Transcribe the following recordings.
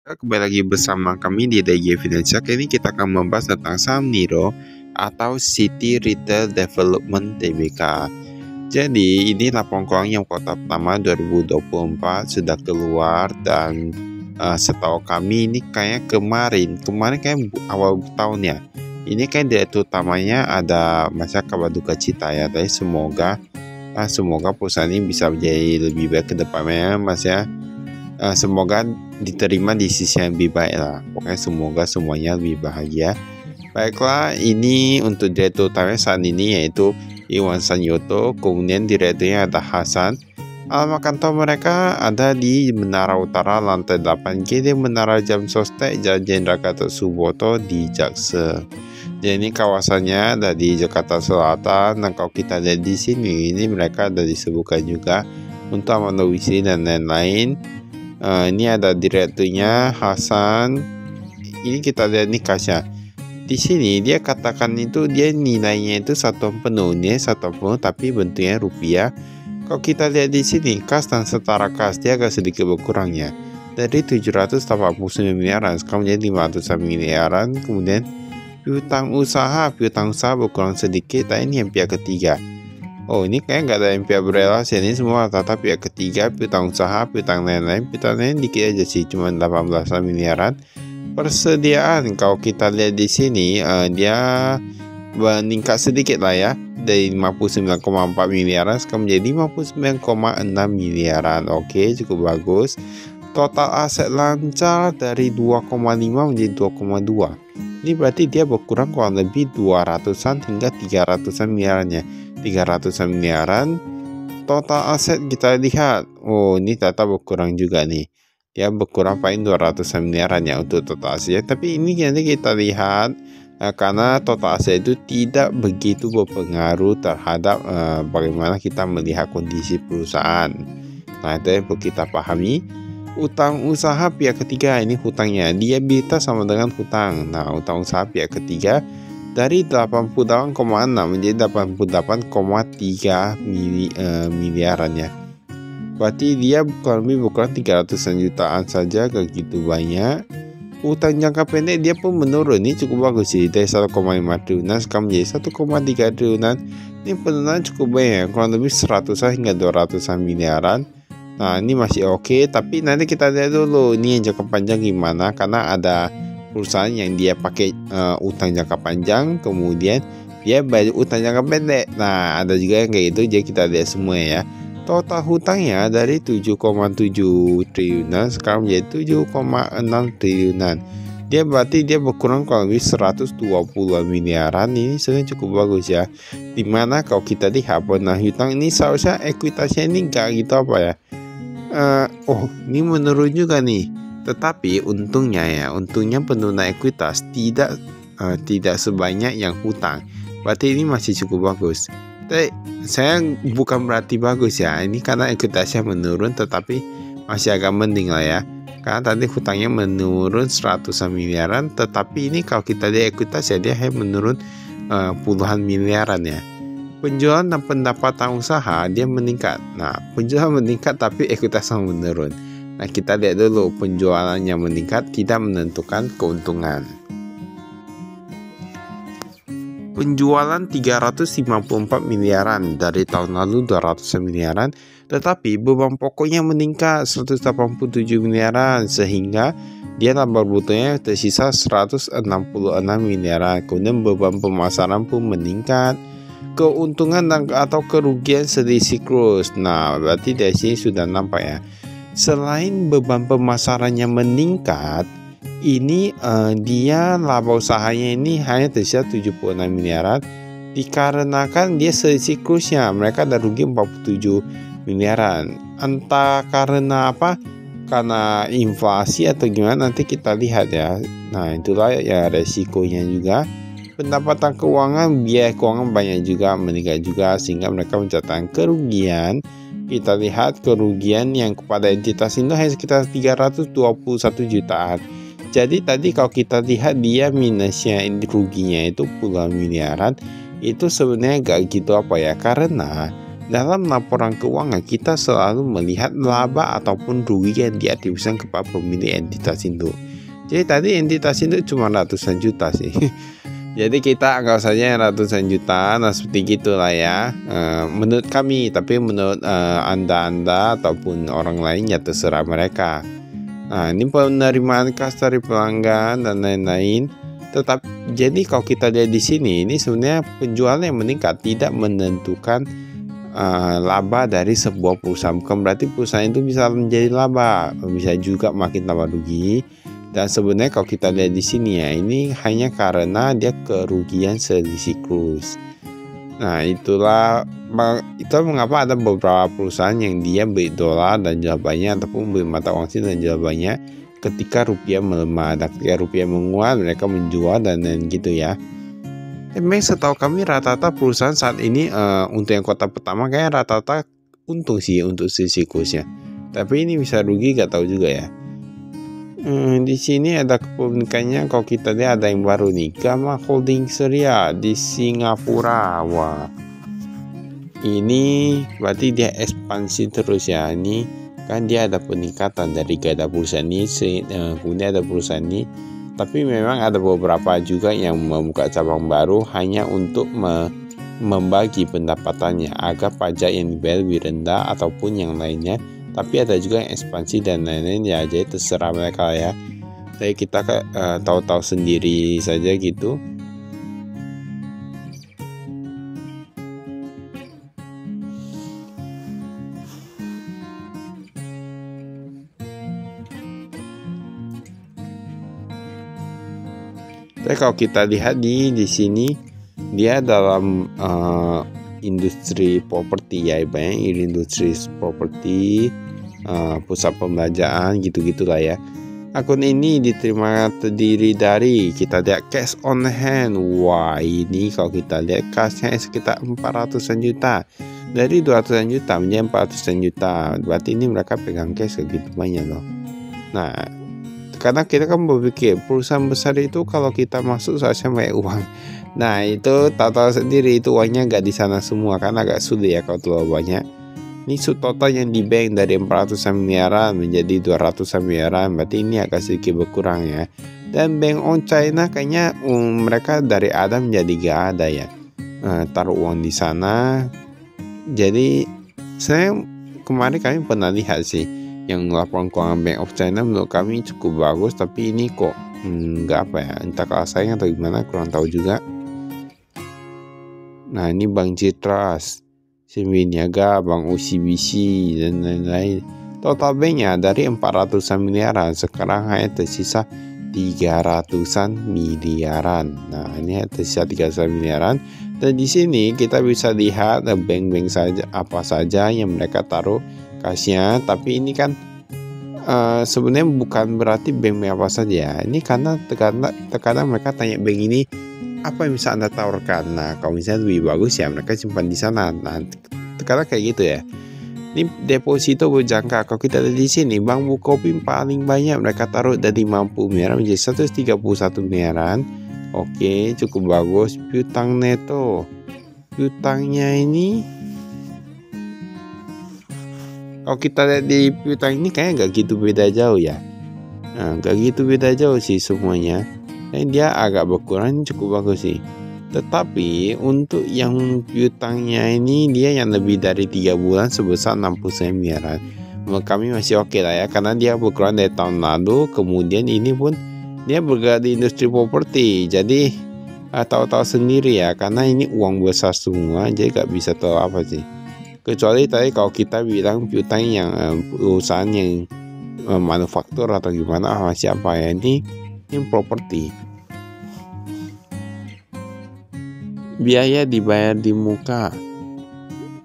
Kembali lagi bersama kami di DG Financial. Kali ini kita akan membahas tentang saham NIRO atau City Retail Development Tbk. Jadi ini laporan keuangan yang kuartal pertama 2024 sudah keluar dan setahu kami ini kayak kemarin kayak awal tahun ya. Ini kan direktur utamanya ada Masyarakat Duka Cita ya. Tapi semoga perusahaan ini bisa menjadi lebih baik ke depannya Mas ya. Semoga diterima di sisi yang lebih baik lah. Pokoknya semoga semuanya lebih bahagia. Baiklah, ini untuk direktur utama saat ini yaitu Iwan Sanyoto. Kemudian direkturnya ada Hasan. Alamat kantor mereka ada di Menara Utara lantai 8G di Menara Jam Sostek Jalan Jenderal Gatot Subroto di Jakse. Jadi ini kawasannya ada di Jakarta Selatan. Dan kalau kita lihat di sini, ini mereka ada disebutkan juga untuk amanah wisi dan lain-lain. Ini ada direkturnya Hasan. Ini kita lihat nih kasnya. Di sini dia katakan itu dia nilainya itu satuan penuh, tapi bentuknya rupiah. Kalau kita lihat di sini kas dan setara kas dia agak sedikit berkurangnya. Dari 789 miliaran sekarang menjadi 500 miliaran. Kemudian piutang usaha berkurang sedikit. Nah, ini yang pihak ketiga. Oh, ini kayak nggak ada yang pihak berrelasi, ini semua rata-rata pihak ketiga, piutang usaha, piutang lain-lain dikit aja sih, cuma 18 miliaran. Persediaan kalau kita lihat di sini dia meningkat sedikit lah ya, dari 59,4 miliaran sekarang menjadi 59,6 miliaran. Oke, cukup bagus. Total aset lancar dari 2,5 menjadi 2,2. Ini berarti dia berkurang kurang lebih 200-an hingga 300-an miliarannya. 300 miliaran. Total aset kita lihat, oh ini data berkurang juga nih, dia berkurang paling 200 miliaran ya untuk total aset. Tapi ini nanti kita lihat karena total aset itu tidak begitu berpengaruh terhadap bagaimana kita melihat kondisi perusahaan. Nah, itu yang perlu kita pahami. Utang usaha pihak ketiga, ini hutangnya dia bisa sama dengan hutang. Nah, utang usaha pihak ketiga dari 88,6 menjadi 88,3 miliaran ya. Berarti dia kurang lebih berkurang 300 jutaan saja, gak gitu banyak. Utang jangka pendek dia pun menurun, ini cukup bagus sih, dari 1,5 triliunan sekarang menjadi 1,3 triliunan. Ini penurunan cukup banyak, kurang lebih 100 hingga 200 miliaran. Nah, ini masih oke, tapi nanti kita lihat dulu ini yang jangka panjang gimana, karena ada perusahaan yang dia pakai utang jangka panjang, kemudian dia bayar utang jangka pendek. Nah, ada juga yang kayak gitu, jadi kita lihat semua ya. Total hutangnya dari 7,7 triliunan sekarang menjadi 7,6 triliunan. Dia berarti dia berkurang kurang lebih 120 miliaran. Ini sebenarnya cukup bagus ya. Dimana kalau kita lihat penah hutang ini seharusnya ekuitasnya ini enggak gitu apa ya. Ini menurun juga nih. Tetapi untungnya penurunan ekuitas tidak sebanyak yang hutang. Berarti ini masih cukup bagus. Tapi saya bukan berarti bagus ya. Ini karena ekuitasnya menurun, tetapi masih agak mending lah ya. Karena tadi hutangnya menurun 100 miliaran, tetapi ini kalau kita lihat ekuitas ya dia hanya menurun puluhan miliaran ya. Penjualan dan pendapatan usaha dia meningkat. Nah, penjualan meningkat tapi ekuitasnya menurun. Nah, kita lihat dulu penjualannya meningkat tidak menentukan keuntungan. Penjualan 354 miliaran dari tahun lalu 200 miliaran, tetapi beban pokoknya meningkat 187 miliaran sehingga dia laba brutonya tersisa 166 miliaran. Kemudian beban pemasaran pun meningkat. Keuntungan atau kerugian selisih kurs. Nah, berarti dari sini sudah nampak ya. Selain beban pemasarannya meningkat, ini dia laba usahanya ini hanya tersisa 76 miliaran dikarenakan dia selisih kursnya. Mereka ada rugi 47 miliaran. Entah karena apa? Karena inflasi atau gimana, nanti kita lihat ya. Nah, itulah ya resikonya juga. Pendapatan keuangan, biaya keuangan banyak juga meningkat juga sehingga mereka mencatatkan kerugian. Kita lihat kerugian yang kepada entitas itu hanya sekitar 321 jutaan. Jadi tadi kalau kita lihat dia minusnya ruginya itu puluhan miliaran, itu sebenarnya gak gitu apa ya, karena Dalam laporan keuangan kita selalu melihat laba ataupun rugi yang diaktifkan kepada pemilik entitas induk. Jadi tadi entitas induk cuma ratusan juta sih. Jadi kita anggap saja ratusan juta, nah seperti gitulah ya. Menurut kami, tapi menurut anda ataupun orang lain ya terserah mereka. Nah ini penerimaan kas dari pelanggan dan lain-lain. Tetap jadi kalau kita lihat di sini, ini sebenarnya penjualan yang meningkat tidak menentukan laba dari sebuah perusahaan. Bukan berarti perusahaan itu bisa menjadi laba, bisa juga makin tambah rugi. Dan sebenarnya kalau kita lihat di sini ya, ini hanya karena dia kerugian selisih kurs. Nah itulah itu mengapa ada beberapa perusahaan yang dia beli dolar dan jual banyak, ataupun beli mata uang asing dan jual banyak ketika rupiah melemah. Dan ketika rupiah menguat, mereka menjual dan gitu ya. Memang setahu kami rata-rata perusahaan saat ini untuk yang kota pertama kayak rata-rata untung sih untuk selisih kursnya. Tapi ini bisa rugi gak tahu juga ya. Di sini ada kepemilikannya, kalau kita lihat ada yang baru nih, Gamma Holding Syria di Singapura. Wah, ini berarti dia ekspansi terus ya. Ini kan dia ada peningkatan dari gada perusahaan ini, kemudian ada perusahaan ini. Tapi memang ada beberapa juga yang membuka cabang baru hanya untuk membagi pendapatannya agar pajak yang dibayar lebih rendah ataupun yang lainnya. Tapi ada juga yang ekspansi dan lain-lain ya, jadi terserah mereka ya. Tapi kita tahu-tahu sendiri saja gitu. Tapi kalau kita lihat di sini dia dalam industri properti ya, banyak industri properti, pusat pembelanjaan gitu-gitulah ya. Akun ini terdiri dari, kita lihat cash on hand. Wah, ini kalau kita lihat cashnya sekitar 400-an juta. Dari 200-an juta menjadi 400-an juta. Berarti ini mereka pegang cash segitu banyak loh. Nah, karena kita kan berpikir perusahaan besar itu kalau kita masuk seharusnya banyak uang. Nah itu tahu-tahu sendiri itu uangnya nggak di sana semua, kan agak sulit ya kalau terlalu banyak. Ini total yang di bank dari 400-an miliaran menjadi 200-an miliaran, berarti ini agak sedikit berkurang ya. Dan Bank on China kayaknya mereka dari ada menjadi gak ada ya, taruh uang di sana. Jadi saya kemarin kami pernah lihat sih yang laporan keuangan Bank of China, menurut kami cukup bagus. Tapi ini kok nggak apa ya, entah kalah saing atau gimana, kurang tahu juga. Nah ini Bank Citras, Simbin Niaga, Bank OCBC dan lain-lain. Total banknya dari 400-an miliaran sekarang hanya tersisa 300-an miliaran. Nah ini tersisa 300-an miliaran. Dan di sini kita bisa lihat bank-bank saja apa saja yang mereka taruh kasnya. Tapi ini kan sebenarnya bukan berarti bank apa saja. Ini karena terkadang mereka tanya bank ini apa yang bisa Anda tawarkan. Nah kalau misalnya lebih bagus ya mereka simpan di sana. Nah terkadang kayak gitu ya. Ini deposito berjangka. Kalau kita lihat di sini, Bank Bukopin paling banyak mereka taruh dari 50 miliaran menjadi 131 miliaran. Oke, cukup bagus. Piutang neto, piutangnya ini, kalau kita lihat di piutang ini kayaknya nggak gitu beda jauh ya. Nah, nggak gitu beda jauh sih semuanya. Dia agak berkurang, cukup bagus sih. Tetapi untuk yang piutangnya ini, dia yang lebih dari 3 bulan sebesar 69 miliaran. Menurut kami masih oke lah ya, karena dia berkurang dari tahun lalu. Kemudian ini pun dia bergerak di industri properti. Jadi tahu-tahu sendiri ya, karena ini uang besar semua, jadi gak bisa tahu apa sih. Kecuali tadi kalau kita bilang piutang yang perusahaan yang manufaktur atau gimana, masih apa ya, ini properti. Biaya dibayar di muka,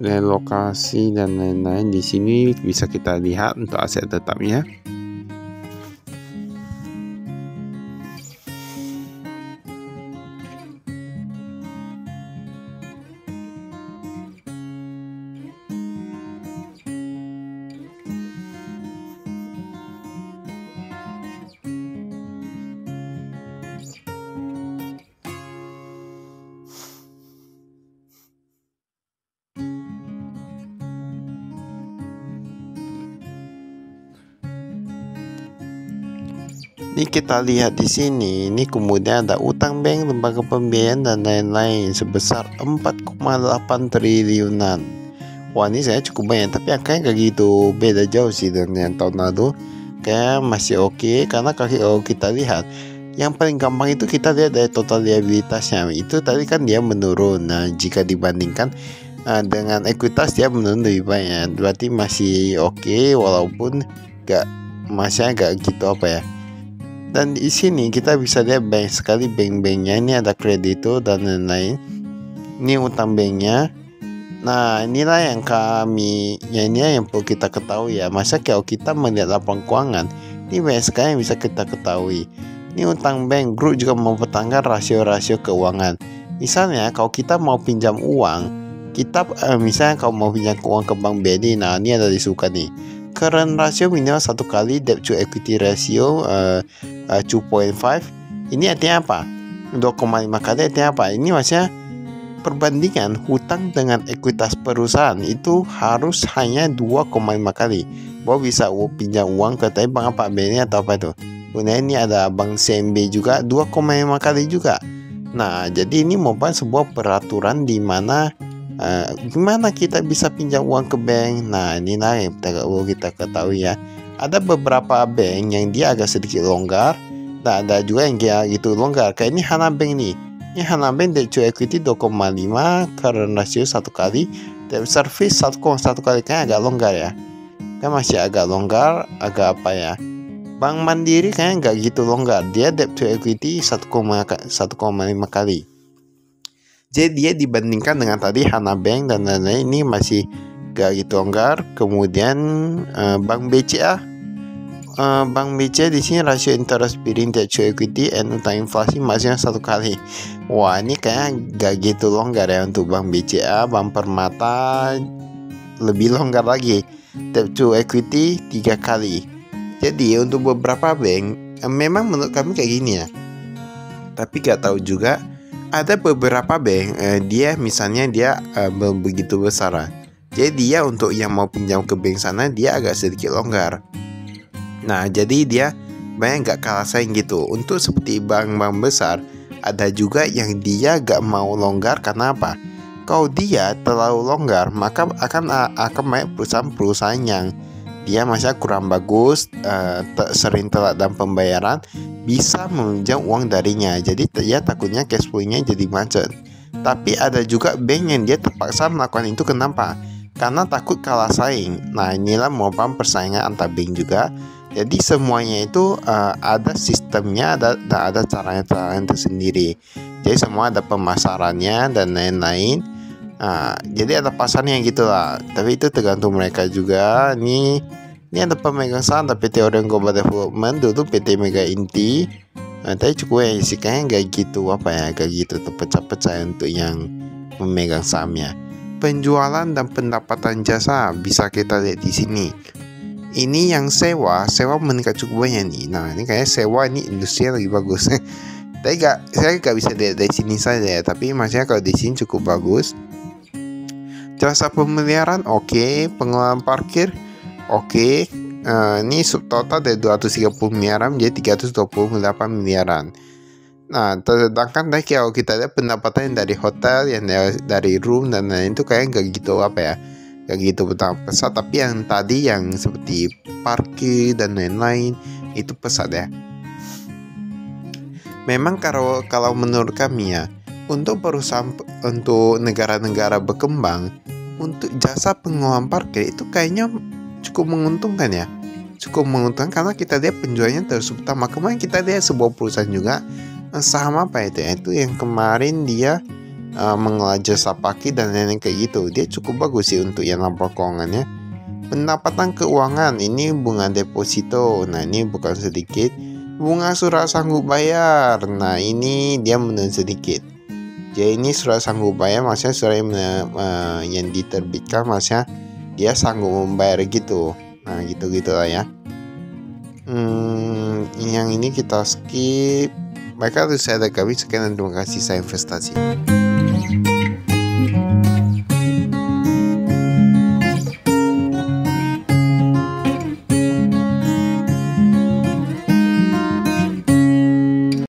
relokasi dan lain-lain. Di sini bisa kita lihat untuk aset tetapnya. Ini kita lihat di sini, ini kemudian ada utang bank, lembaga pembiayaan dan lain-lain sebesar 4,8 triliunan. Wah, ini saya cukup banyak, tapi angkanya kayak gitu, beda jauh sih dengan tahun lalu. Kayak masih oke, karena kalau kita lihat yang paling gampang itu kita lihat dari total liabilitasnya. Itu tadi kan dia menurun. Nah, jika dibandingkan dengan ekuitas dia menurun lebih banyak. Berarti masih oke, walaupun masih agak gitu apa ya. Dan di sini kita bisa lihat banyak sekali bank-banknya. Ini ada kredito dan lain-lain. Ini utang banknya. Nah, inilah yang ini yang perlu kita ketahui ya. Masa kalau kita melihat laporan keuangan, ini banyak sekali yang bisa kita ketahui. Ini utang bank, grup juga mempertahankan rasio-rasio keuangan. Misalnya kalau kita mau pinjam uang, kita misalnya kalau mau pinjam uang ke Bank BNI, nah ini ada disuka nih. Current ratio minimal 1 kali, debt to equity ratio 2.5. Ini artinya apa? 2,5 kali artinya apa? Ini maksudnya perbandingan hutang dengan ekuitas perusahaan itu harus hanya 2,5 kali. Bahwa bisa pinjam uang ke bank apa BNI atau apa itu. Kemudian ini ada bank CMB juga 2,5 kali juga. Nah, jadi ini merupakan sebuah peraturan di mana gimana kita bisa pinjam uang ke bank. Nah, inilah yang kita ketahui ya. Ada beberapa bank yang dia agak sedikit longgar, dan ada juga yang dia gitu longgar. Kayak ini Hana Bank nih. Ini Hana Bank debt to equity 2,5, current ratio 1 kali, debt service 1,1 kali. Kayaknya agak longgar ya. Kan masih agak longgar, agak apa ya. Bank Mandiri kayaknya nggak gitu longgar. Dia debt to equity 1,5 kali. Jadi dia dibandingkan dengan tadi Hana Bank dan lain-lain, ini masih gak gitu longgar. Kemudian Bank BCA, Bank BCA di sini rasio interest bearing debt to equity and utang inflasi masih 1 kali. Wah, ini kayaknya gak gitu longgar ya untuk Bank BCA. Bank Permata lebih longgar lagi, debt to equity 3 kali. Jadi untuk beberapa bank memang menurut kami kayak gini ya. Tapi gak tahu juga. Ada beberapa bank dia misalnya dia begitu besar. Jadi dia untuk yang mau pinjam ke bank sana dia agak sedikit longgar. Nah, jadi dia banyak gak kalah saing gitu. Untuk seperti bank-bank besar, ada juga yang dia gak mau longgar karena apa? Kalau dia terlalu longgar, maka akan banyak perusahaan-perusahaan yang dia masih kurang bagus, sering telat dalam pembayaran, bisa meminjam uang darinya. Jadi dia takutnya cash flow-nya jadi macet. Tapi ada juga bank yang dia terpaksa melakukan itu. Kenapa? Karena takut kalah saing. Nah, inilah merupakan persaingan antar bank juga. Jadi semuanya itu ada sistemnya, ada caranya tersendiri. Jadi semua ada pemasarannya dan lain-lain. Jadi ada pasarnya gitu lah. Tapi itu tergantung mereka juga. Ini ada pemegang saham PT Orion Global Development, dulu PT Mega Inti. Tapi cukup ya sih, kayaknya gak gitu gak gitu terpecah-pecah untuk yang memegang sahamnya. Penjualan dan pendapatan jasa bisa kita lihat di sini. Ini yang sewa meningkat cukup banyak nih. Nah, ini kayaknya sewa ini industri yang lebih bagus. Tapi saya gak bisa lihat dari sini saja ya. Tapi maksudnya kalau di sini cukup bagus. Jasa pemeliharaan oke. Pengelolaan parkir oke. Ini subtotal dari 230 miliaran menjadi 328 miliaran. Nah, sedangkan tadi kalau kita lihat pendapatan yang dari hotel, yang dari room dan lain-lain itu kayak gak gitu gak gitu pesat. Tapi yang tadi yang seperti parkir dan lain-lain itu pesat ya. Memang kalau menurut kami ya, untuk perusahaan, untuk negara-negara berkembang, untuk jasa pengelolaan parkir itu kayaknya cukup menguntungkan ya. Cukup menguntungkan karena kita lihat penjualannya terus utama. Kemarin kita lihat sebuah perusahaan juga, saham apa itu ya, itu yang kemarin dia mengelola jasa parkir dan lain-lain kayak gitu. Dia cukup bagus sih untuk yang laporan keuangannya. Pendapatan keuangan ini bunga deposito. Nah, ini bukan sedikit. Bunga surat sanggup bayar. Nah, ini dia menurun sedikit. Jadi ini surat sanggup bayar maksudnya surat yang diterbitkan, maksudnya dia sanggup membayar gitu. Nah, gitu-gitu lah ya. Yang ini kita skip. Baiklah, itu saya dari kami. Sekian dan terima kasih. Saya investasi.